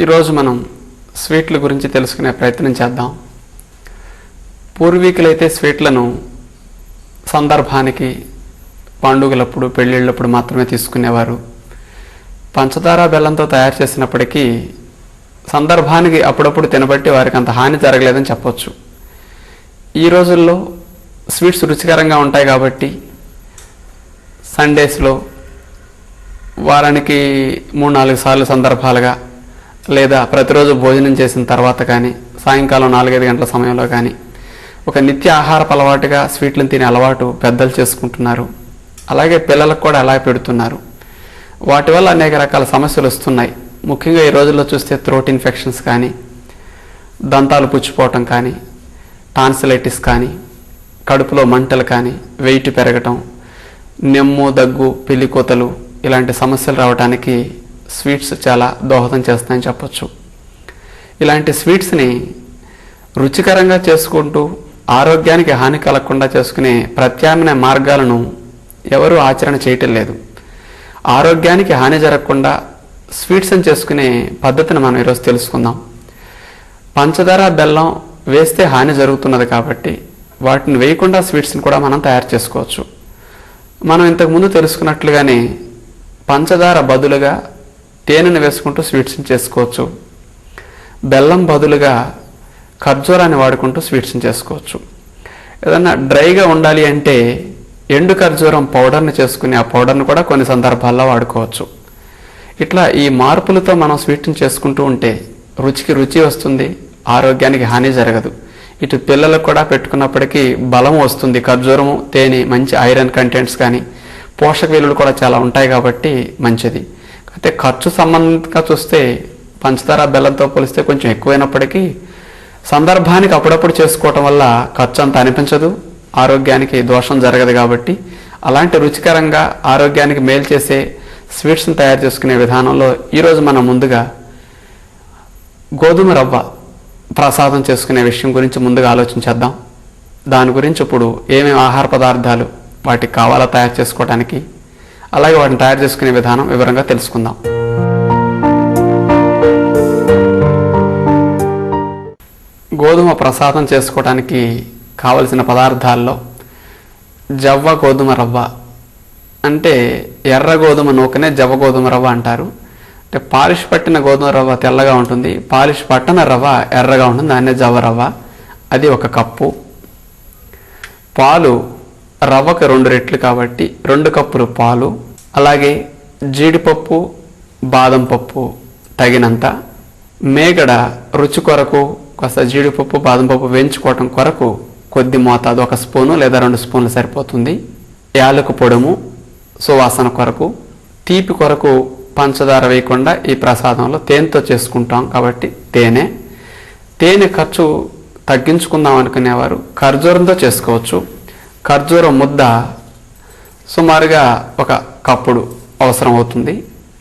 ఈరోజు మనం స్వీట్ల గురించి తెలుసుకునే ప్రయత్నం చేద్దాం. పూర్వీకులైతే స్వీట్లను సందర్భానికి, పండుగలప్పుడు, పెళ్ళిళ్ళప్పుడు మాత్రమే తీసుకునేవారు. పంచదార బెల్లంతో తయారు చేసినప్పటికీ సందర్భానికి అప్పుడప్పుడు తినబట్టి వారికి అంత హాని జరగలేదని చెప్పొచ్చు. ఈ రోజుల్లో స్వీట్స్ రుచికరంగా ఉంటాయి కాబట్టి సండేస్లో వారానికి 3-4 సార్లు సందర్భాలుగా, లేదా ప్రతిరోజు భోజనం చేసిన తర్వాత కానీ, సాయంకాలం 4-5 గంటల సమయంలో కానీ ఒక నిత్య ఆహారపు అలవాటుగా స్వీట్లను తినే అలవాటు పెద్దలు చేసుకుంటున్నారు. అలాగే పిల్లలకు కూడా అలా పెడుతున్నారు. వాటి వల్ల అనేక రకాల సమస్యలు వస్తున్నాయి. ముఖ్యంగా ఈ రోజుల్లో చూస్తే థ్రోట్ ఇన్ఫెక్షన్స్ కానీ, దంతాలు పుచ్చిపోవటం కానీ, టాన్సిలైటిస్ కానీ, కడుపులో మంటలు కానీ, వెయిట్ పెరగటం, నెమ్ము, దగ్గు, పిల్లికోతలు ఇలాంటి సమస్యలు రావడానికి స్వీట్స్ చాలా దోహదం చేస్తాయని చెప్పొచ్చు. ఇలాంటి స్వీట్స్ని రుచికరంగా చేసుకుంటూ ఆరోగ్యానికి హాని కలగకుండా చేసుకునే ప్రత్యామ్నాయ మార్గాలను ఎవరూ ఆచరణ చేయటం లేదు. ఆరోగ్యానికి హాని జరగకుండా స్వీట్స్ని చేసుకునే పద్ధతిని మనం ఈరోజు తెలుసుకుందాం. పంచదార, బెల్లం వేస్తే హాని జరుగుతున్నది కాబట్టి వాటిని వేయకుండా స్వీట్స్ని కూడా మనం తయారు చేసుకోవచ్చు. మనం ఇంతకుముందు తెలుసుకున్నట్లుగానే పంచదార బదులుగా తేనెను వేసుకుంటూ స్వీట్స్ని చేసుకోవచ్చు. బెల్లం బదులుగా ఖర్జూరాన్ని వాడుకుంటూ స్వీట్స్ని చేసుకోవచ్చు. ఏదన్నా డ్రైగా ఉండాలి అంటే ఎండు ఖర్జూరం పౌడర్ని చేసుకుని ఆ పౌడర్ని కూడా కొన్ని సందర్భాల్లో వాడుకోవచ్చు. ఇట్లా ఈ మార్పులతో మనం స్వీట్ని చేసుకుంటూ ఉంటే రుచికి రుచి వస్తుంది, ఆరోగ్యానికి హాని జరగదు. ఇటు పిల్లలకు కూడా పెట్టుకున్నప్పటికీ బలం వస్తుంది. ఖర్జూరము, తేనె మంచి ఐరన్ కంటెంట్స్ కానీ, పోషక విలువలు కూడా చాలా ఉంటాయి కాబట్టి మంచిది. అయితే ఖర్చు సంబంధితంగా చూస్తే పంచదార బెల్లంతో పోలిస్తే కొంచెం ఎక్కువైనప్పటికీ సందర్భానికి అప్పుడప్పుడు చేసుకోవటం వల్ల ఖర్చు అంత అనిపించదు, ఆరోగ్యానికి దోషం జరగదు. కాబట్టి అలాంటి రుచికరంగా ఆరోగ్యానికి మేలు చేసే స్వీట్స్ని తయారు చేసుకునే విధానంలో ఈరోజు మనం ముందుగా గోధుమ రవ్వ ప్రసాదం చేసుకునే విషయం గురించి ముందుగా ఆలోచించేద్దాం. దాని గురించి ఇప్పుడు ఏమేమి ఆహార పదార్థాలు వాటికి కావాలో తయారు చేసుకోవడానికి, అలాగే వాటిని తయారు చేసుకునే విధానం వివరంగా తెలుసుకుందాం. గోధుమ ప్రసాదం చేసుకోవడానికి కావలసిన పదార్థాల్లో జవ్వ గోధుమ రవ్వ, అంటే ఎర్ర గోధుమ నూకనే జవ్వ గోధుమ రవ్వ అంటారు. అంటే పాలిష్ పట్టిన గోధుమ రవ్వ తెల్లగా ఉంటుంది, పాలిష్ పట్టన రవ్వ ఎర్రగా ఉంటుంది, దాన్నే జవ్వ రవ్వ. అది 1 కప్పు. పాలు రవ్వకు 2 రెట్లు కాబట్టి 2 కప్పులు పాలు. అలాగే జీడిపప్పు, బాదం పప్పు తగినంత. మేగడ రుచి కొరకు కాస్త జీడిపప్పు, బాదం పప్పు వేయించుకోవటం కొరకు కొద్ది మోతాదు, 1 స్పూను లేదా 2 స్పూన్లు సరిపోతుంది. యాలక పొడుము సువాసన కొరకు. తీపి కొరకు పంచదార వేయకుండా ఈ ప్రసాదంలో తేనెతో చేసుకుంటాం కాబట్టి తేనె ఖర్చు తగ్గించుకుందాం అనుకునేవారు ఖర్జూరంతో చేసుకోవచ్చు. ఖర్జూరం ముద్ద సుమారుగా 1 కప్పుడు అవసరం అవుతుంది.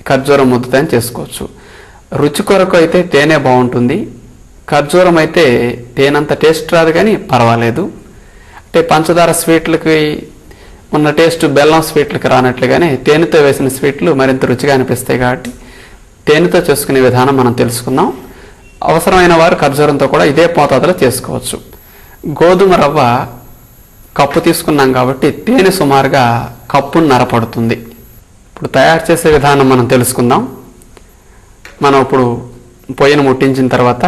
ఖర్జూరం ముద్దతో చేసుకోవచ్చు. రుచి కొరకు అయితే తేనె బాగుంటుంది. ఖర్జూరం అయితే తేనంత టేస్ట్ రాదు కానీ పర్వాలేదు. అంటే పంచదార స్వీట్లకి ఉన్న టేస్ట్ బెల్లం స్వీట్లకి రానట్లుగానే తేనెతో వేసిన స్వీట్లు మరింత రుచిగా అనిపిస్తాయి కాబట్టి తేనెతో చేసుకునే విధానం మనం తెలుసుకుందాం. అవసరమైన వారు ఖర్జూరంతో కూడా ఇదే మోతాదులో చేసుకోవచ్చు. గోధుమ రవ్వ కప్పు తీసుకున్నాం కాబట్టి తేనె సుమారుగా 1.5 కప్పు పడుతుంది. ఇప్పుడు తయారు చేసే విధానం మనం తెలుసుకుందాం. మనం ఇప్పుడు పొయ్యిని ముట్టించిన తర్వాత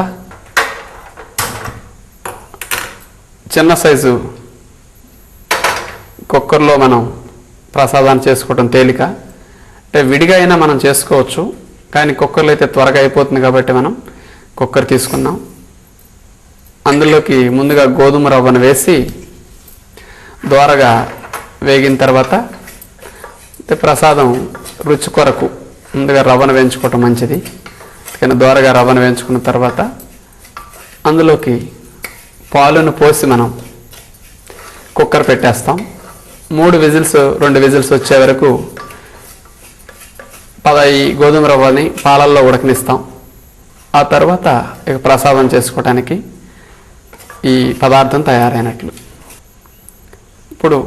చిన్న సైజు కుక్కర్లో మనం ప్రసాదాన్ని చేసుకోవడం తేలిక. అంటే విడిగా అయినా మనం చేసుకోవచ్చు, కానీ కుక్కర్లో అయితే త్వరగా అయిపోతుంది కాబట్టి మనం కుక్కర్ తీసుకున్నాం. అందులోకి ముందుగా గోధుమ రవ్వను వేసి దోరగా వేగిన తర్వాత ప్రసాదం రుచి కొరకు ముందుగా రవ్వను వేయించుకోవటం మంచిది. కానీ దోరగా రవ్వను వేయించుకున్న తర్వాత అందులోకి పాలను పోసి మనం కుక్కర్ పెట్టేస్తాం. 2 విజిల్స్ వచ్చే వరకు ఈ గోధుమ రవ్వని పాలల్లో ఉడకనిస్తాం. ఆ తర్వాత ఇక ప్రసాదం చేసుకోవడానికి ఈ పదార్థం తయారైనట్లు. ఇప్పుడు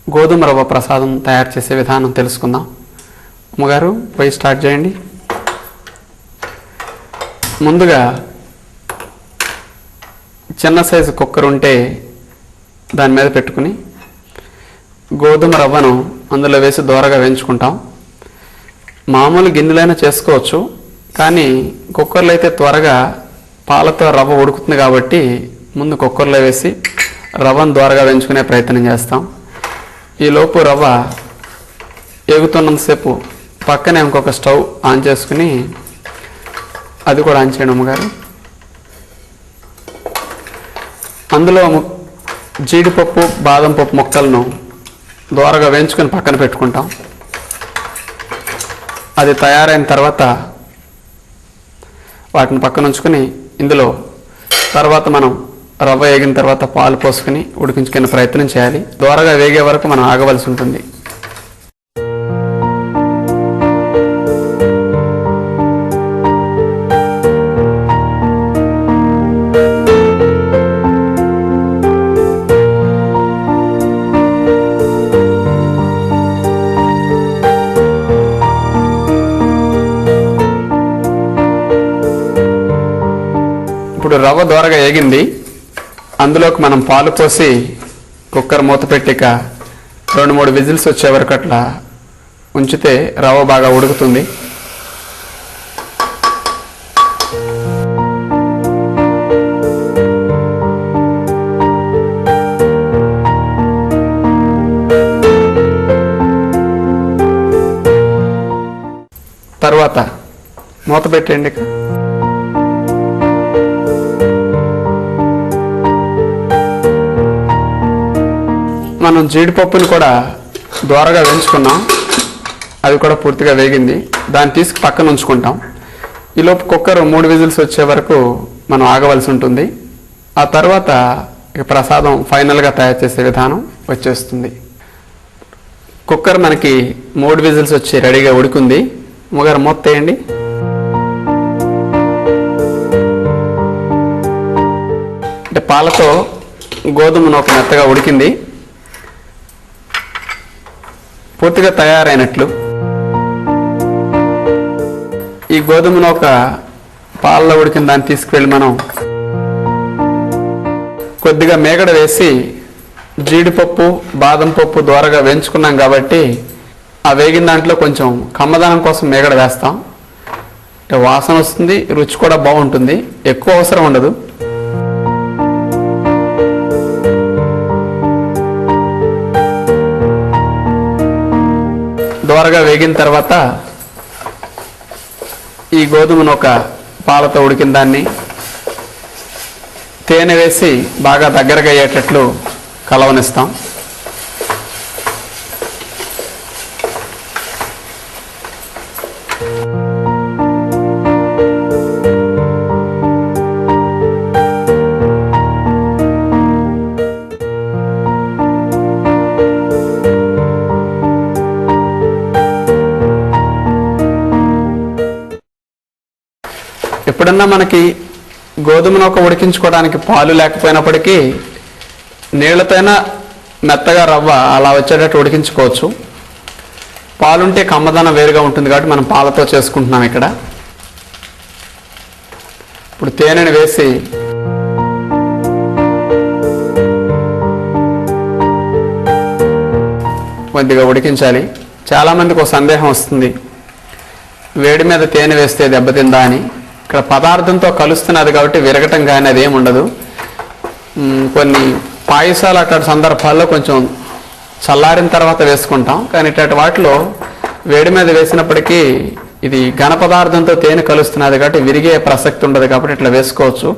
గోధుమ రవ్వ ప్రసాదం తయారు చేసే విధానం తెలుసుకుందాం. అమ్మగారు పొయ్యి స్టార్ట్ చేయండి. ముందుగా చిన్న సైజు కుక్కర్ ఉంటే దాని మీద పెట్టుకుని గోధుమ రవ్వను అందులో వేసి దోరగా వేయించుకుంటాం. మామూలు గిన్నెలైనా చేసుకోవచ్చు, కానీ కుక్కర్లో అయితే త్వరగా పాలతో రవ్వ ఉడుకుతుంది కాబట్టి ముందు కుక్కర్లో వేసి రవ్వను దోరగా వేయించుకునే ప్రయత్నం చేస్తాం. ఈలోపు రవ్వ ఎగుతున్నంతసేపు పక్కనే ఇంకొక స్టవ్ ఆన్ చేసుకుని, అది కూడా ఆన్ చేయండి అమ్మగారు. అందులో జీడిపప్పు బాదం పప్పు ముక్కలను దోరగా వేయించుకొని పక్కన పెట్టుకుంటాం. అది తయారైన తర్వాత వాటిని పక్కన ఉంచుకొని ఇందులో తర్వాత మనం రవ్వ వేగిన తర్వాత పాలు పోసుకుని ఉడికించుకునే ప్రయత్నం చేయాలి. దోరగా వేగే వరకు మనం ఆగవలసి ఉంటుంది. ఇప్పుడు రవ్వ దోరగా వేగింది. అందులోకి మనం పాలు పోసి కుక్కర్ మూత పెట్టిక 2-3 విజిల్స్ వచ్చే వరకు అట్లా ఉంచితే రవ్వ బాగా ఉడుకుతుంది. తర్వాత మూత పెట్టండి. మనం జీడిపప్పుని కూడా దోరగా వేయించుకున్నాం, అది కూడా పూర్తిగా వేగింది. దాన్ని తీసుకు పక్కన ఉంచుకుంటాం. ఈలోపు కుక్కర్ 3 విజిల్స్ వచ్చే వరకు మనం ఆగవలసి ఉంటుంది. ఆ తర్వాత ఇక ప్రసాదం ఫైనల్గా తయారు చేసే విధానం వచ్చేస్తుంది. కుక్కర్ మనకి 3 విజిల్స్ వచ్చి రెడీగా ఉడికింది. మొగరు మూత తీయండి. అంటే పాలతో గోధుమ నూక మెత్తగా ఉడికింది, పూర్తిగా తయారైనట్లు. ఈ గోధుమ నూక పాలలో ఉడికిన దాన్ని తీసుకువెళ్ళి మనం కొద్దిగా మేగడ వేసి జీడిపప్పు బాదం పప్పు దోరగా వేయించుకున్నాం కాబట్టి ఆ వేగిన దాంట్లో కొంచెం కమ్మదనం కోసం మేగడ వేస్తాం. అంటే వాసన వస్తుంది, రుచి కూడా బాగుంటుంది, ఎక్కువ అవసరం ఉండదు. దోరగా వేగిన తర్వాత ఈ గోధుమ నూక పాలతో ఉడికిన దాన్ని తేనె వేసి బాగా దగ్గరగా అయ్యేటట్లు కలవనిస్తాం. ఎప్పుడన్నా మనకి గోధుమ నూక ఉడికించుకోవడానికి పాలు లేకపోయినప్పటికీ నీళ్లతోనే మెత్తగా రవ్వ అలా వచ్చేటట్టు ఉడికించుకోవచ్చు. పాలుంటే కమ్మదనం వేరుగా ఉంటుంది కాబట్టి మనం పాలతో చేసుకుంటున్నాం. ఇక్కడ ఇప్పుడు తేనెని వేసి కొద్దిగా ఉడికించాలి. చాలామందికి ఒక సందేహం వస్తుంది, వేడి మీద తేనె వేస్తే దెబ్బతిందా అని. ఇక్కడ పదార్థంతో కలుస్తున్నది కాబట్టి విరగటం కానీ అదేమి ఉండదు. కొన్ని పాయసాలు అట్లాంటి సందర్భాల్లో కొంచెం చల్లారిన తర్వాత వేసుకుంటాం, కానీ ఇట్లాంటి వాటిలో వేడి మీద వేసినప్పటికీ ఇది ఘన పదార్థంతో తేనె కలుస్తున్నది కాబట్టి విరిగే ప్రసక్తి ఉండదు కాబట్టి ఇట్లా వేసుకోవచ్చు.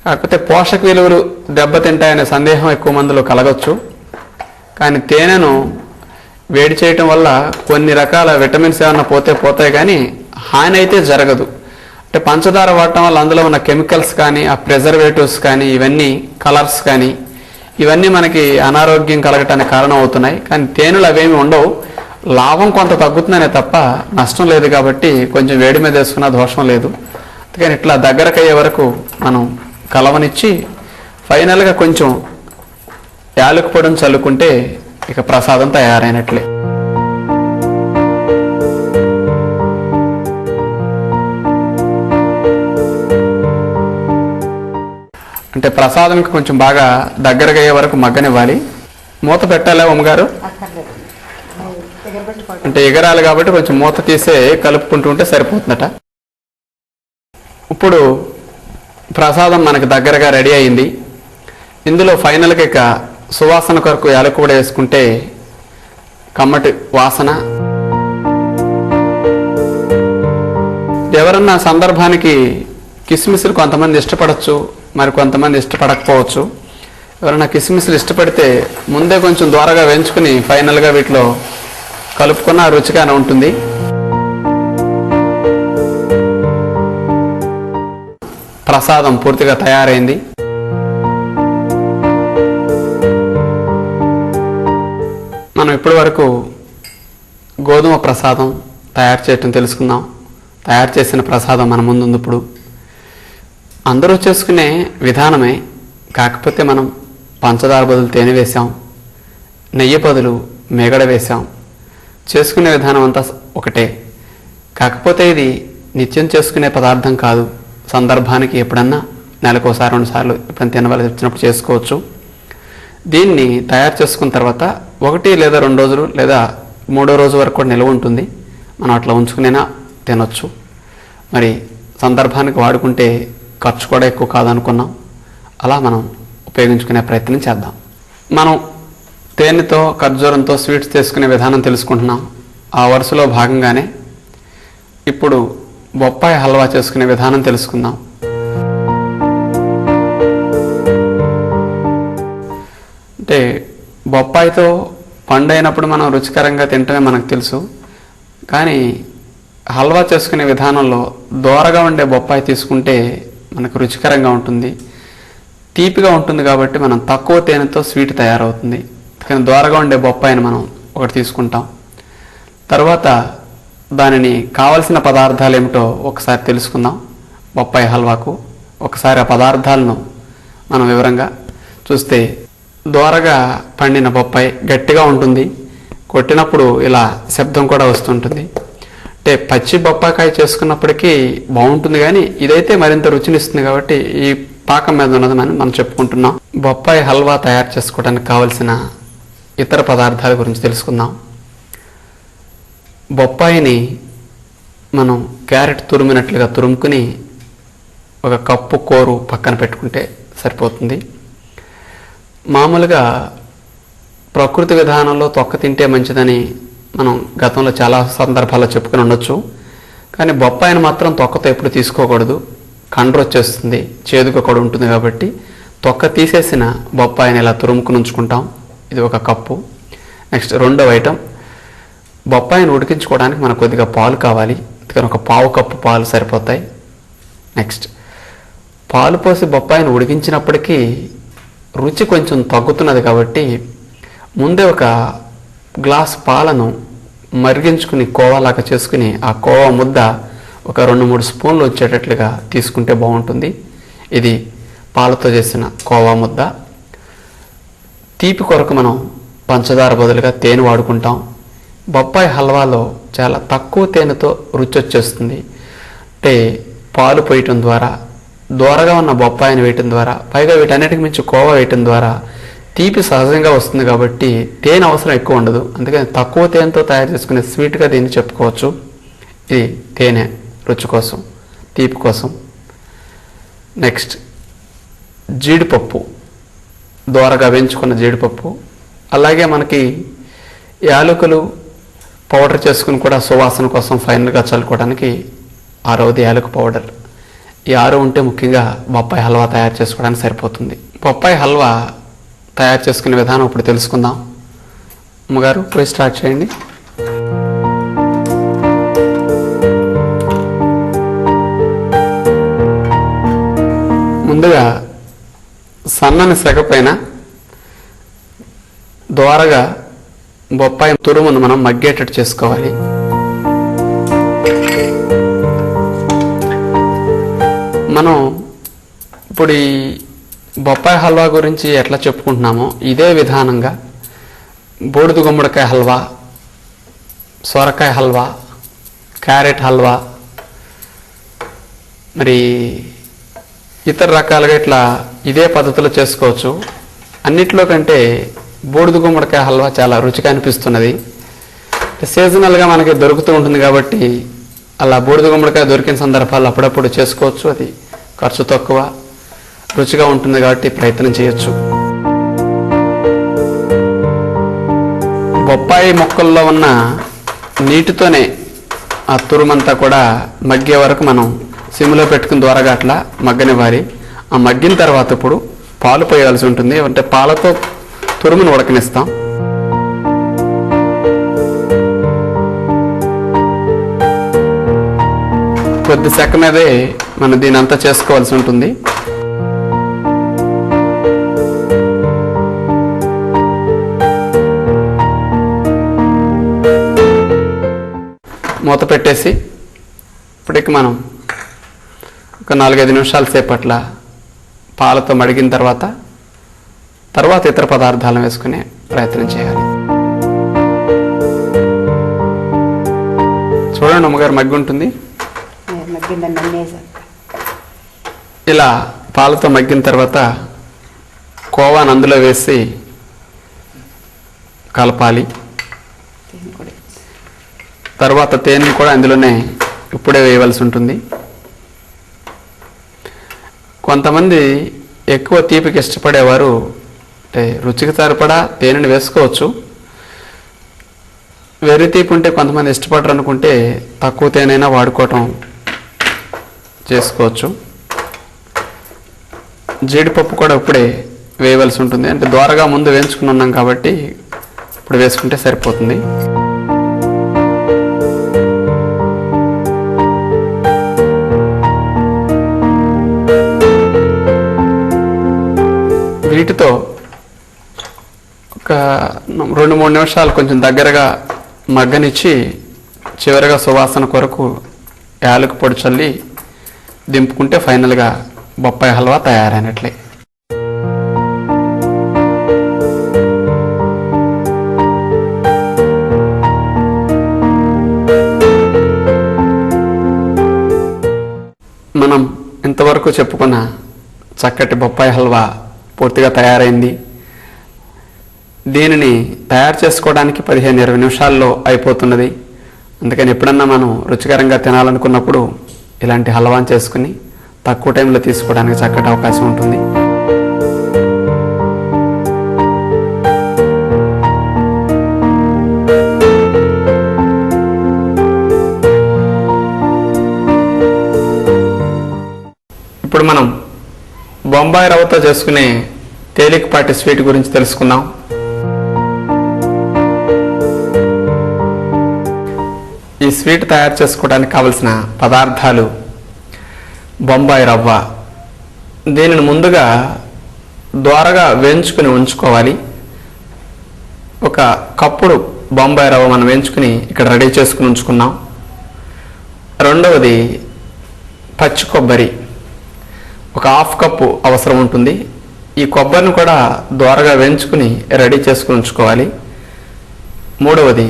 కాకపోతే పోషక విలువలు దెబ్బతింటాయనే సందేహం ఎక్కువ మందిలో కలగవచ్చు. కానీ తేనెను వేడి చేయటం వల్ల కొన్ని రకాల విటమిన్స్ ఏమన్నా పోతాయి కానీ హాని అయితే జరగదు. అంటే పంచదార వాడటం వల్ల అందులో ఉన్న కెమికల్స్ కానీ ఆ ప్రిజర్వేటివ్స్ కానీ ఇవన్నీ కలర్స్ కానీ ఇవన్నీ మనకి అనారోగ్యం కలగటానికి కారణం అవుతున్నాయి. కానీ తేనెలు అవేమి ఉండవు, లాభం కొంత తగ్గుతుందనే తప్ప నష్టం లేదు. కాబట్టి కొంచెం వేడి మీద వేసుకున్న దోషం లేదు. అందుకని ఇట్లా దగ్గరకయ్యే వరకు మనం కలవనిచ్చి ఫైనల్గా కొంచెం యాలకుల పొడిని చల్లుకుంటే ఇక ప్రసాదం తయారైనట్లే. అంటే ప్రసాదంకి కొంచెం బాగా దగ్గరగా అయ్యే వరకు మగ్గనివ్వాలి. మూత పెట్టాలా ఉమ్మగారు? అంటే ఎగరాలి కాబట్టి కొంచెం మూత తీసే కలుపుకుంటూ ఉంటే సరిపోతుందట. ఇప్పుడు ప్రసాదం మనకు దగ్గరగా రెడీ అయింది. ఇందులో ఫైనల్గా ఇక సువాసన కొరకు యాలకుల పొడి వేసుకుంటే కమ్మటి వాసన. ఎవరన్నా సందర్భానికి కిస్మిస్లు కొంతమంది ఇష్టపడవచ్చు, మరి కొంతమంది ఇష్టపడకపోవచ్చు. ఎవరైనా కిస్మిస్లు ఇష్టపడితే ముందే కొంచెం దూరగా వేయించుకుని ఫైనల్గా వీటిలో కలుపుకున్న రుచిగానే ఉంటుంది. ప్రసాదం పూర్తిగా తయారైంది. మనం ఇప్పటి వరకు గోధుమ ప్రసాదం తయారు చేయటం తెలుసుకుందాం. తయారు చేసిన ప్రసాదం మన ముందుంది. ఇప్పుడు అందరూ చేసుకునే విధానమే, కాకపోతే మనం పంచదార బదులు తేనె వేసాం, నెయ్యి బదులు మేగడ వేసాం. చేసుకునే విధానం అంతా ఒకటే, కాకపోతే ఇది నిత్యం చేసుకునే పదార్థం కాదు. సందర్భానికి ఎప్పుడన్నా నెలకోసారి 2 సార్లు ఎప్పుడైనా తినవలసి వచ్చినప్పుడు చేసుకోవచ్చు. దీన్ని తయారు చేసుకున్న తర్వాత 1 లేదా 2 రోజులు లేదా 3వ రోజు వరకు కూడా నిల్వ ఉంటుంది. మనం అట్లా ఉంచుకునేనా తినొచ్చు. మరి సందర్భానికి వాడుకుంటే ఖర్చు కూడా ఎక్కువ కాదనుకున్నాం. అలా మనం ఉపయోగించుకునే ప్రయత్నం చేద్దాం. మనం తేనెతో ఖర్జూరంతో స్వీట్స్ చేసుకునే విధానం తెలుసుకుంటున్నాం. ఆ వరుసలో భాగంగానే ఇప్పుడు బొప్పాయి హల్వా చేసుకునే విధానం తెలుసుకుందాం. అంటే బొప్పాయితో పండైనప్పుడు మనం రుచికరంగా తింటమే మనకు తెలుసు. కానీ హల్వా చేసుకునే విధానంలో దోరగా ఉండే బొప్పాయి తీసుకుంటే మనకు రుచికరంగా ఉంటుంది, తీపిగా ఉంటుంది. కాబట్టి మనం తక్కువ తేనెతో స్వీట్ తయారవుతుంది. కానీ దోరగా ఉండే బొప్పాయిని మనం ఒకటి తీసుకుంటాం. తర్వాత దానిని కావలసిన పదార్థాలు ఏమిటో ఒకసారి తెలుసుకుందాం. బొప్పాయి హల్వాకు ఒకసారి ఆ పదార్థాలను మనం వివరంగా చూస్తే, దోరగా పండిన బొప్పాయి గట్టిగా ఉంటుంది. కొట్టినప్పుడు ఇలా శబ్దం కూడా వస్తుంటుంది. అంటే పచ్చి బొప్పాకాయ చేసుకున్నప్పటికీ బాగుంటుంది, కానీ ఇదైతే మరింత రుచినిస్తుంది. కాబట్టి ఈ పాకం మీద ఉన్నదని మనం చెప్పుకుంటున్నాం. బొప్పాయి హల్వా తయారు చేసుకోవడానికి కావలసిన ఇతర పదార్థాల గురించి తెలుసుకుందాం. బొప్పాయిని మనం క్యారెట్ తురిమినట్లుగా తురుముకుని 1 కప్పు కోరు పక్కన పెట్టుకుంటే సరిపోతుంది. మామూలుగా ప్రకృతి విధానంలో తొక్క తింటే మంచిదని మనం గతంలో చాలా సందర్భాల్లో చెప్పుకుని ఉండొచ్చు. కానీ బొప్పాయిని మాత్రం తొక్కతో ఎప్పుడు తీసుకోకూడదు. కండ్ర వచ్చేస్తుంది, చేదుగా కూడా ఉంటుంది. కాబట్టి తొక్క తీసేసిన బొప్పాయిని ఇలా తురుముకుని ఉంచుకుంటాం. ఇది 1 కప్పు. నెక్స్ట్ రెండవ ఐటమ్, బొప్పాయిని ఉడికించుకోవడానికి మనకు కొద్దిగా పాలు కావాలి. అందుకని 1 పావు కప్పు పాలు సరిపోతాయి. నెక్స్ట్ పాలు పోసి బొప్పాయిని ఉడికించినప్పటికీ రుచి కొంచెం తగ్గుతున్నది. కాబట్టి ముందే 1 గ్లాస్ పాలను మరిగించుకుని కోవాలాగా చేసుకుని ఆ కోవా ముద్ద 2-3 స్పూన్లు వచ్చేటట్లుగా తీసుకుంటే బాగుంటుంది. ఇది పాలతో చేసిన కోవా ముద్ద. తీపి కొరకు మనం పంచదార బదులుగా తేనె వాడుకుంటాం. బొప్పాయి హల్వాలో చాలా తక్కువ తేనెతో రుచి వచ్చేస్తుంది. అంటే పాలు పోయటం ద్వారా, దూరగా ఉన్న బొప్పాయిని వేయటం ద్వారా, పైగా వీటన్నిటికి మించి కోవా వేయటం ద్వారా తీపి సహజంగా వస్తుంది. కాబట్టి తేనె అవసరం ఎక్కువ ఉండదు. అందుకని తక్కువ తేనెతో తయారు చేసుకునే స్వీట్గా దీన్ని చెప్పుకోవచ్చు. ఇది తేనె రుచి కోసం, తీపి కోసం. నెక్స్ట్ జీడిపప్పు, దోరగా వేయించుకున్న జీడిపప్పు. అలాగే మనకి యాలకులు పౌడర్ చేసుకుని కూడా సువాసన కోసం ఫైనల్గా చల్లుకోవడానికి 6వది యాలకు పౌడర్. ఈ 6 ఉంటే ముఖ్యంగా బొప్పాయి హల్వా తయారు చేసుకోవడానికి సరిపోతుంది. బొప్పాయి హల్వా తయారు చేసుకునే విధానం ఇప్పుడు తెలుసుకుందాం. అమ్మగారు పోయి స్టార్ట్ చేయండి. ముందుగా సన్నని సెగ పైన దోరగా బొప్పాయి తురుమును మనం మగ్గేటట్టు చేసుకోవాలి. మనం ఇప్పుడు ఈ బొప్పాయి హల్వా గురించి ఎట్లా చెప్పుకుంటున్నామో ఇదే విధానంగా బూడిద గుమ్మడికాయ హల్వా, సొరకాయ హల్వా, క్యారెట్ హల్వా, మరి ఇతర రకాలుగా ఇట్లా ఇదే పద్ధతిలో చేసుకోవచ్చు. అన్నిట్లో కంటే బూడిద గుమ్మడికాయ హల్వా చాలా రుచిగా అనిపిస్తున్నది. సీజనల్గా మనకి దొరుకుతూ ఉంటుంది కాబట్టి అలా బూడిద గుమ్మడికాయ దొరికిన సందర్భాల్లో అప్పుడప్పుడు చేసుకోవచ్చు. అది ఖర్చు తక్కువ, రుచిగా ఉంటుంది కాబట్టి ప్రయత్నం చేయొచ్చు. బొప్పాయి మొక్కల్లో ఉన్న నీటితోనే ఆ తురుమంతా కూడా మగ్గే వరకు మనం సిమ్లో పెట్టుకుని ద్వారగా అట్లా మగ్గనివ్వాలి. ఆ మగ్గిన తర్వాత ఇప్పుడు పాలు పోయాల్సి ఉంటుంది. అంటే పాలతో తురుమును ఉడకనిస్తాం. కొద్ది సెక మీదే మనం దీని అంతా చేసుకోవాల్సి ఉంటుంది. మూత పెట్టేసి ఇప్పటికి మనం ఒక 4-5 నిమిషాల సేపు అట్లా పాలతో మడిగిన తర్వాత ఇతర పదార్థాలను వేసుకునే ప్రయత్నం చేయాలి. చూడండి అమ్మగారు, మగ్గి ఉంటుంది. ఇలా పాలతో మగ్గిన తర్వాత కోవాను అందులో వేసి కలపాలి. తర్వాత తేనె కూడా అందులోనే ఇప్పుడే వేయవలసి ఉంటుంది. కొంతమంది ఎక్కువ తీపికి ఇష్టపడేవారు అంటే రుచికి సరిపడా తేనెని వేసుకోవచ్చు. వెర్రి తీపి ఉంటే కొంతమంది ఇష్టపడరు అనుకుంటే తక్కువ తేనైనా వాడుకోవటం చేసుకోవచ్చు. జీడిపప్పు కూడా ఇప్పుడే వేయవలసి ఉంటుంది. అంటే ద్వారగా ముందు వేయించుకుని ఉన్నాం కాబట్టి ఇప్పుడు వేసుకుంటే సరిపోతుంది. వీటితో ఒక 2-3 నిమిషాలు కొంచెం దగ్గరగా మగ్గనిచ్చి చివరిగా సువాసన కొరకు యాలకు పొడి చల్లి దింపుకుంటే ఫైనల్గా బొప్పాయి హల్వా తయారైనట్లే. మనం ఇంతవరకు చెప్పుకున్న చక్కటి బొప్పాయి హల్వా పూర్తిగా తయారైంది. దీనిని తయారు చేసుకోవడానికి 15-20 నిమిషాల్లో అయిపోతున్నది. అందుకని ఎప్పుడన్నా మనం రుచికరంగా తినాలనుకున్నప్పుడు ఇలాంటి హల్వాని చేసుకుని తక్కువ టైంలో తీసుకోవడానికి చక్కటి అవకాశం ఉంటుంది. ఇప్పుడు మనం బొంబాయి రవ్వతో చేసుకునే తేలికపాటి స్వీట్ గురించి తెలుసుకుందాం. ఈ స్వీట్ తయారు చేసుకోవడానికి కావలసిన పదార్థాలు: బొంబాయి రవ్వ. దీనిని ముందుగా దోరగా వేయించుకుని ఉంచుకోవాలి. ఒక కప్పుడు బొంబాయి రవ్వ మనం వేయించుకుని ఇక్కడ రెడీ చేసుకుని ఉంచుకున్నాం. రెండవది పచ్చి కొబ్బరి, ఒక 1/2 కప్పు అవసరం ఉంటుంది. ఈ కొబ్బరిని కూడా దోరగా వేయించుకుని రెడీ చేసుకుని ఉంచుకోవాలి. మూడవది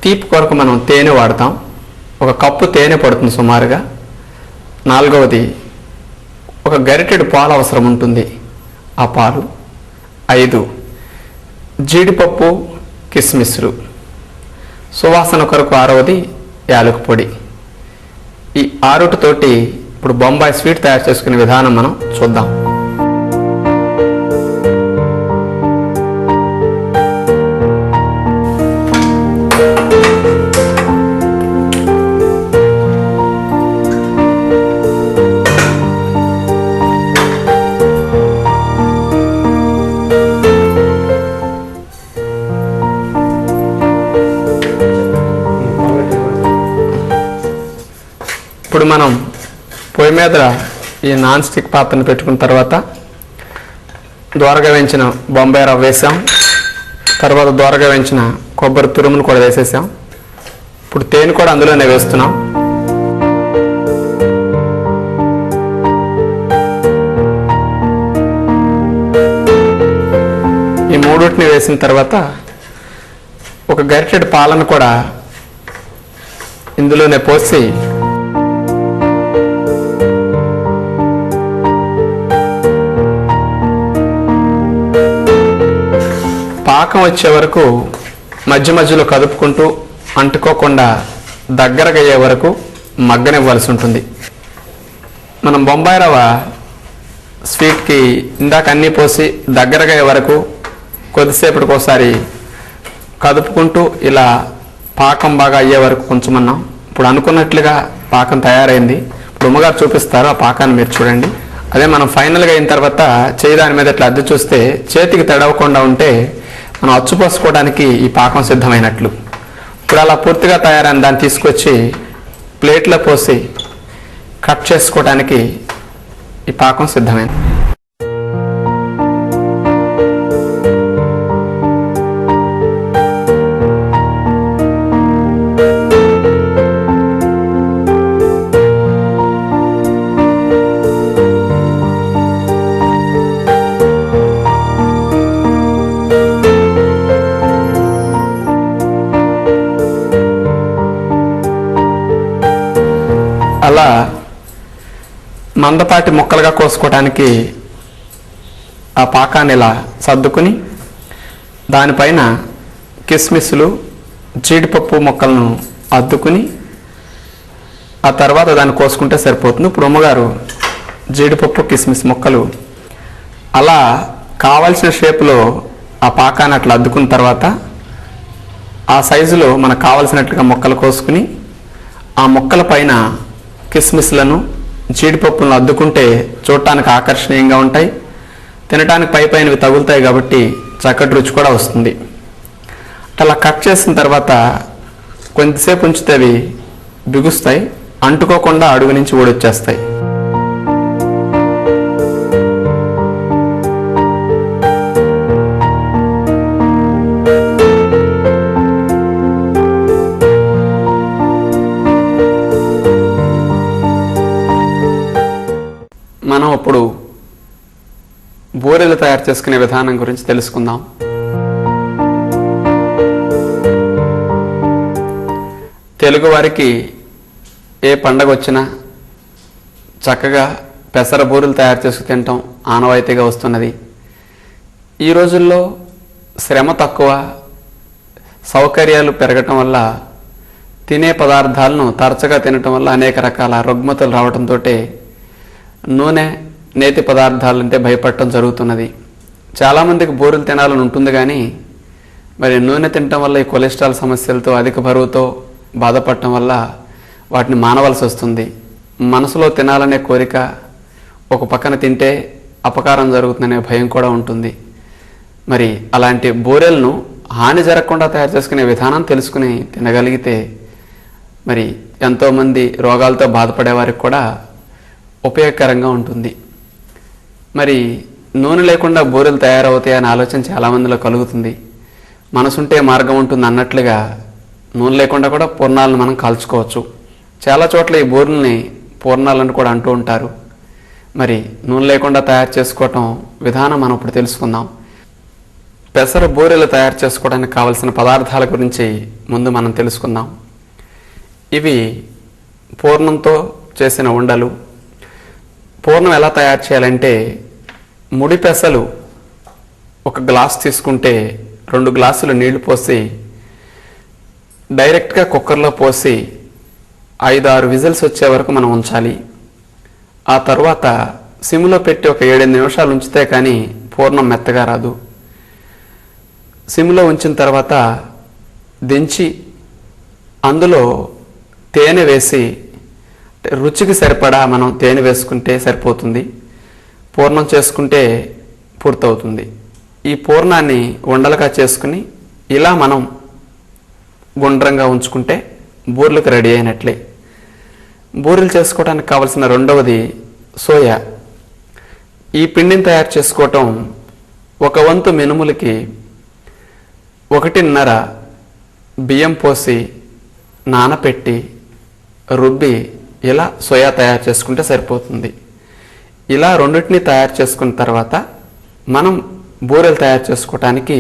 తీపి కొరకు మనం తేనె వాడతాం. 1 కప్పు తేనె పడుతుంది సుమారుగా. నాలుగవది ఒక గరిటెడు పాలు అవసరం ఉంటుంది, ఆ పాలు. 5 జీడిపప్పు, కిస్మిస్లు. సువాసన కొరకు 6వది యాలకు పొడి. ఈ 6తోటి ఇప్పుడు బొంబాయి స్వీట్ తయారు చేసుకునే విధానం మనం చూద్దాం. ఇప్పుడు మనం పొయ్యి మీద ఈ నాన్ స్టిక్ పాత్రను పెట్టుకున్న తర్వాత దోరగా వేయించిన బొంబాయి రవ్వ వేసాం. తర్వాత దోరగా వేయించిన కొబ్బరి తురుమును కూడా వేసేసాం. ఇప్పుడు తేనె కూడా అందులోనే వేస్తున్నాం. ఈ మూడుటిని వేసిన తర్వాత ఒక గరిటెడు పాలను కూడా ఇందులోనే పోసి పాకం వచ్చే వరకు మధ్య మధ్యలో కదుపుకుంటూ అంటుకోకుండా దగ్గరగా అయ్యే వరకు మగ్గనివ్వాల్సి ఉంటుంది. మనం బొంబాయి రవ్వ స్వీట్కి ఇందాక అన్నీ పోసి దగ్గరగా అయ్యే వరకు కొద్దిసేపటికి ఒకసారి కదుపుకుంటూ ఇలా పాకం బాగా అయ్యే వరకు కొంచెమన్నాం. ఇప్పుడు అనుకున్నట్లుగా పాకం తయారైంది. ఇప్పుడు ఉమ్మగారు చూపిస్తారు ఆ పాకాన్ని, మీరు చూడండి. అదే మనం ఫైనల్గా అయిన తర్వాత చేయి దాని మీద ఇట్లా అద్దె చూస్తే చేతికి తడవకుండా ఉంటే మనం అచ్చు పోసుకోవడానికి ఈ పాకం సిద్ధమైనట్లు. ఇప్పుడు అలా పూర్తిగా తయారైన దాన్ని తీసుకొచ్చి ప్లేట్లో పోసి కట్ చేసుకోవడానికి ఈ పాకం సిద్ధమైంది. అలా మందపాటి ముక్కలుగా కోసుకోవడానికి ఆ పాకాన్ని ఇలా సర్దుకుని దానిపైన కిస్మిస్లు జీడిపప్పు ముక్కలను అద్దుకుని ఆ తర్వాత దాన్ని కోసుకుంటే సరిపోతుంది. ఇప్పుడు అమ్మగారు జీడిపప్పు కిస్మిస్ ముక్కలు అలా కావలసిన షేపులో ఆ పాకాన్ని అట్లా అద్దుకున్న తర్వాత ఆ సైజులో మనకు కావలసినట్లుగా ముక్కలు కోసుకుని ఆ ముక్కల పైన కిస్మిస్లను జీడిపప్పులను అద్దుకుంటే చూడటానికి ఆకర్షణీయంగా ఉంటాయి, తినటానికి పైపైనవి తగులుతాయి కాబట్టి చక్కటి రుచి కూడా వస్తుంది. అలా కట్ చేసిన తర్వాత కొంతసేపు ఉంచితే అవి బిగుస్తాయి, అంటుకోకుండా అడుగు నుంచి ఊడొచ్చేస్తాయి. మనం ఇప్పుడు బూరెలు తయారు చేసుకునే విధానం గురించి తెలుసుకుందాం. తెలుగువారికి ఏ పండగ వచ్చినా చక్కగా పెసర బూరెలు తయారు చేసుకు తినటం ఆనవాయితీగా వస్తున్నది. ఈ రోజుల్లో శ్రమ తక్కువ, సౌకర్యాలు పెరగటం వల్ల తినే పదార్థాలను తరచుగా తినటం వల్ల అనేక రకాల రుగ్మతలు రావడంతో నూనె నేతి పదార్థాలంటే భయపడటం జరుగుతున్నది. చాలామందికి బూరెలు తినాలని ఉంటుంది, కానీ మరి నూనె తినటం వల్ల ఈ కొలెస్ట్రాల్ సమస్యలతో అధిక బరువుతో బాధపడటం వల్ల వాటిని మానవలసి వస్తుంది. మనసులో తినాలనే కోరిక, ఒక పక్కన తింటే అపకారం జరుగుతుందనే భయం కూడా ఉంటుంది. మరి అలాంటి బూరెలను హాని జరగకుండా తయారు చేసుకునే విధానం తెలుసుకుని తినగలిగితే మరి ఎంతోమంది రోగాలతో బాధపడే వారికి కూడా ఉపయోగకరంగా ఉంటుంది. మరి నూనె లేకుండా బూరెలు తయారవుతాయనే ఆలోచన చాలామందిలో కలుగుతుంది. మనసుంటే మార్గం ఉంటుంది అన్నట్లుగా నూనె లేకుండా కూడా పూర్ణాలను మనం కాల్చుకోవచ్చు. చాలా చోట్ల ఈ బూరెల్ని పూర్ణాలను కూడా అంటూ ఉంటారు. మరి నూనె లేకుండా తయారు చేసుకోవటం విధానం మనం ఇప్పుడు తెలుసుకుందాం. పెసర బూరెలు తయారు చేసుకోవడానికి కావలసిన పదార్థాల గురించి ముందు మనం తెలుసుకుందాం. ఇవి పూర్ణంతో చేసిన ఉండలు. పూర్ణం ఎలా తయారు చేయాలంటే, ముడి పెసలు ఒక గ్లాస్ తీసుకుంటే 2 గ్లాసులు నీళ్లు పోసి డైరెక్ట్గా కుక్కర్లో పోసి 5-6 విజిల్స్ వచ్చే వరకు మనం ఉంచాలి. ఆ తర్వాత సిమ్లో పెట్టి ఒక 7-8 నిమిషాలు ఉంచితే కానీ పూర్ణం మెత్తగా రాదు. సిమ్లో ఉంచిన తర్వాత దించి అందులో తేనె వేసి, రుచికి సరిపడా మనం తేనె వేసుకుంటే సరిపోతుంది. పూర్ణం చేసుకుంటే పూర్తవుతుంది. ఈ పూర్ణాన్ని ఉండలుగా చేసుకుని ఇలా మనం గుండ్రంగా ఉంచుకుంటే బూరెలకు రెడీ అయినట్లే. బూరెలు చేసుకోవడానికి కావలసిన రెండవది సోయా. ఈ పిండిని తయారు చేసుకోవటం 1 వంతు మినుములకి 1.5 బియ్యం పోసి నానపెట్టి రుబ్బి ఇలా సోయా తయారు చేసుకుంటే సరిపోతుంది. ఇలా రెండింటిని తయారు చేసుకున్న తర్వాత మనం బూరెలు తయారు చేసుకోవడానికి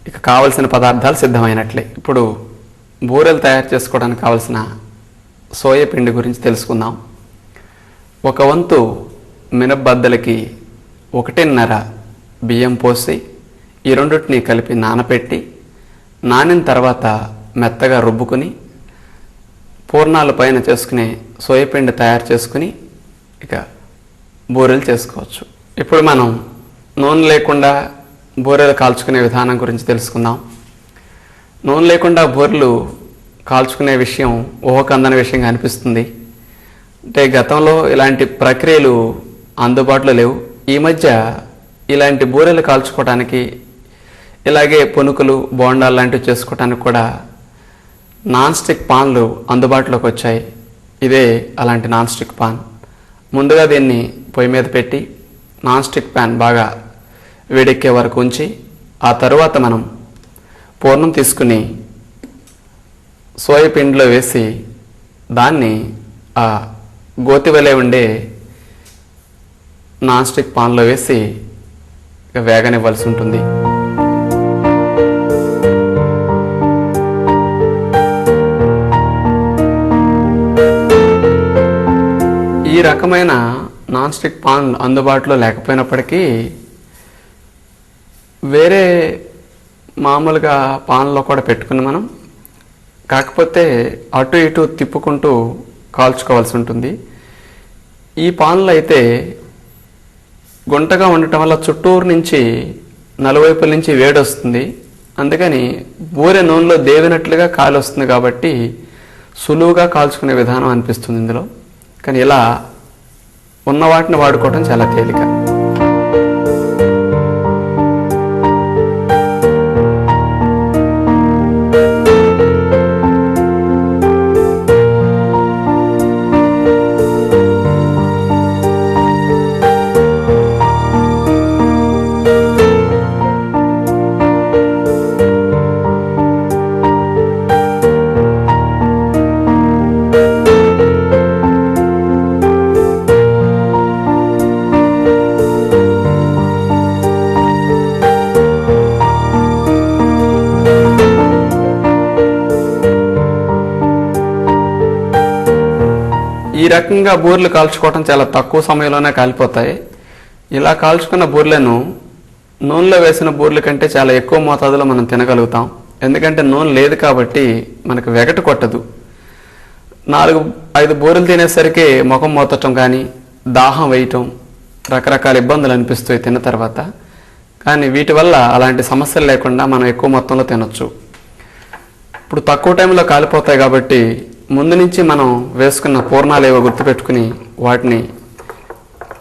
ఇక కావలసిన పదార్థాలు సిద్ధమైనట్లే. ఇప్పుడు బూరెలు తయారు చేసుకోవడానికి కావలసిన సోయా పిండి గురించి తెలుసుకుందాం. 1 వంతు మినపబద్దలకి 1.5 బియ్యం పోసి ఈ రెండింటిని కలిపి నానపెట్టి నానిన తర్వాత మెత్తగా రుబ్బుకుని పూర్ణాల పైన చేసుకునే సోయాపిండి తయారు చేసుకుని ఇక బూరెలు చేసుకోవచ్చు. ఇప్పుడు మనం నూనె లేకుండా బూరెలు కాల్చుకునే విధానం గురించి తెలుసుకుందాం. నూనె లేకుండా బూరెలు కాల్చుకునే విషయం ఊహకందని విషయంగా అనిపిస్తుంది. అంటే గతంలో ఇలాంటి ప్రక్రియలు అందుబాటులో లేవు. ఈ మధ్య ఇలాంటి బూరెలు కాల్చుకోవడానికి, ఇలాగే పునుకులు బోండాలు లాంటివి చేసుకోవడానికి కూడా నాన్ స్టిక్ పాన్లు అందుబాటులోకి వచ్చాయి. ఇదే అలాంటి నాన్ స్టిక్ పాన్. ముందుగా దీన్ని పొయ్యి మీద పెట్టి నాన్ స్టిక్ పాన్ బాగా వేడెక్కే వరకు ఉంచి ఆ తరువాత మనం పూర్ణం తీసుకుని సోయా పిండిలో వేసి దాన్ని ఆ గోతివలే ఉండే నాన్ స్టిక్ పాన్లో వేసి వేగనివ్వాల్సి ఉంటుంది. ఈ రకమైన నాన్ స్టిక్ పాన్ అందుబాటులో లేకపోయినప్పటికీ వేరే మామూలుగా పాన్లో కూడా పెట్టుకుని మనం కాకపోతే అటు ఇటు తిప్పుకుంటూ కాల్చుకోవాల్సి ఉంటుంది. ఈ పాన్లో అయితే గుంటగా ఉండటం వల్ల చుట్టూరు నుంచి నలువైపుల నుంచి వేడి వస్తుంది. అందుకని బూరె నూనెలో దేవినట్లుగా కాలి వస్తుంది కాబట్టి సులువుగా కాల్చుకునే విధానం అనిపిస్తుంది ఇందులో. కానీ ఇలా ఉన్న వాటిని వాడుకోవడం చాలా తేలిక. ఈ రకంగా బూరెలు కాల్చుకోవటం చాలా తక్కువ సమయంలోనే కాలిపోతాయి. ఇలా కాల్చుకున్న బూరెలను నూనెలో వేసిన బూరెల కంటే చాలా ఎక్కువ మోతాదులో మనం తినగలుగుతాం. ఎందుకంటే నూనె లేదు కాబట్టి మనకు వెగటు కొట్టదు. 4-5 బూరెలు తినేసరికి ముఖం మోతటం కానీ దాహం వేయటం రకరకాల ఇబ్బందులు అనిపిస్తాయి తిన్న తర్వాత. కానీ వీటి వల్ల అలాంటి సమస్యలు లేకుండా మనం ఎక్కువ మొత్తంలో తినొచ్చు. ఇప్పుడు తక్కువ టైంలో కాలిపోతాయి కాబట్టి ముందు నుంచి మనం వేసుకున్న పూర్ణాలు ఏవో గుర్తుపెట్టుకుని వాటిని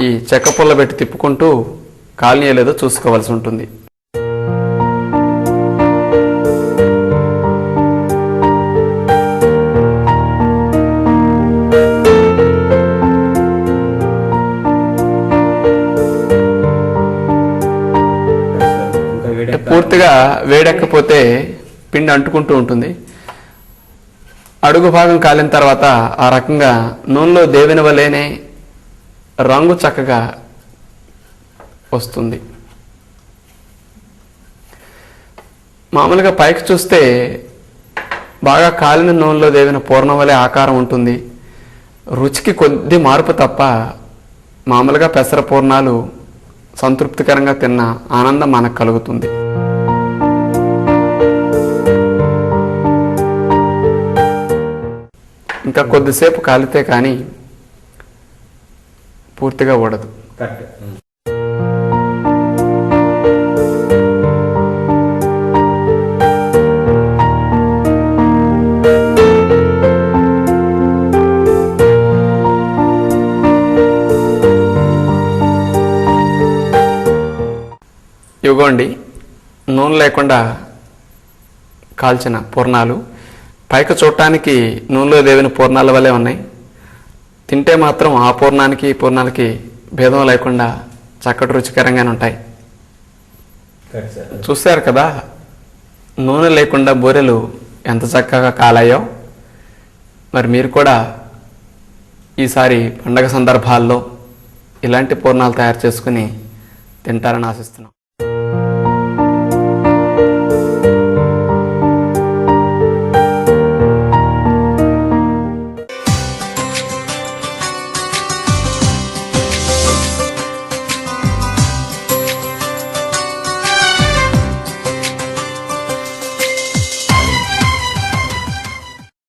ఈ చెక్క పుల్ల పెట్టి తిప్పుకుంటూ కాలనీయలేదో చూసుకోవాల్సి ఉంటుంది. పూర్తిగా వేడెక్కపోతే పిండి అంటుకుంటూ ఉంటుంది. అడుగు భాగం కాలిన తర్వాత ఆ రకంగా నూనెలో దేవిన వలేనే రంగు చక్కగా వస్తుంది. మామూలుగా పైకి చూస్తే బాగా కాలిన నూనెలో దేవిన పూర్ణం వలె ఆకారం ఉంటుంది. రుచికి కొద్ది మార్పు తప్ప మామూలుగా పెసర పూర్ణాలు సంతృప్తికరంగా తిన్న ఆనందం మనకు కలుగుతుంది. ఇంకా కొద్దిసేపు కాలితే కానీ పూర్తిగా ఊడదు. ఇవ్వండి నూనె లేకుండా కాల్చిన పూర్ణాలు. పైకి చూడటానికి నూనెలో దేవిన పూర్ణాల వల్లే ఉన్నాయి. తింటే మాత్రం ఆ పూర్ణానికి ఈ పూర్ణాలకి భేదం లేకుండా చక్కటి రుచికరంగానే ఉంటాయి. చూశారు కదా నూనె లేకుండా బూరెలు ఎంత చక్కగా కాలాయో. మరి మీరు కూడా ఈసారి పండగ సందర్భాల్లో ఇలాంటి పూర్ణాలు తయారు చేసుకుని తింటారని ఆశిస్తున్నాం.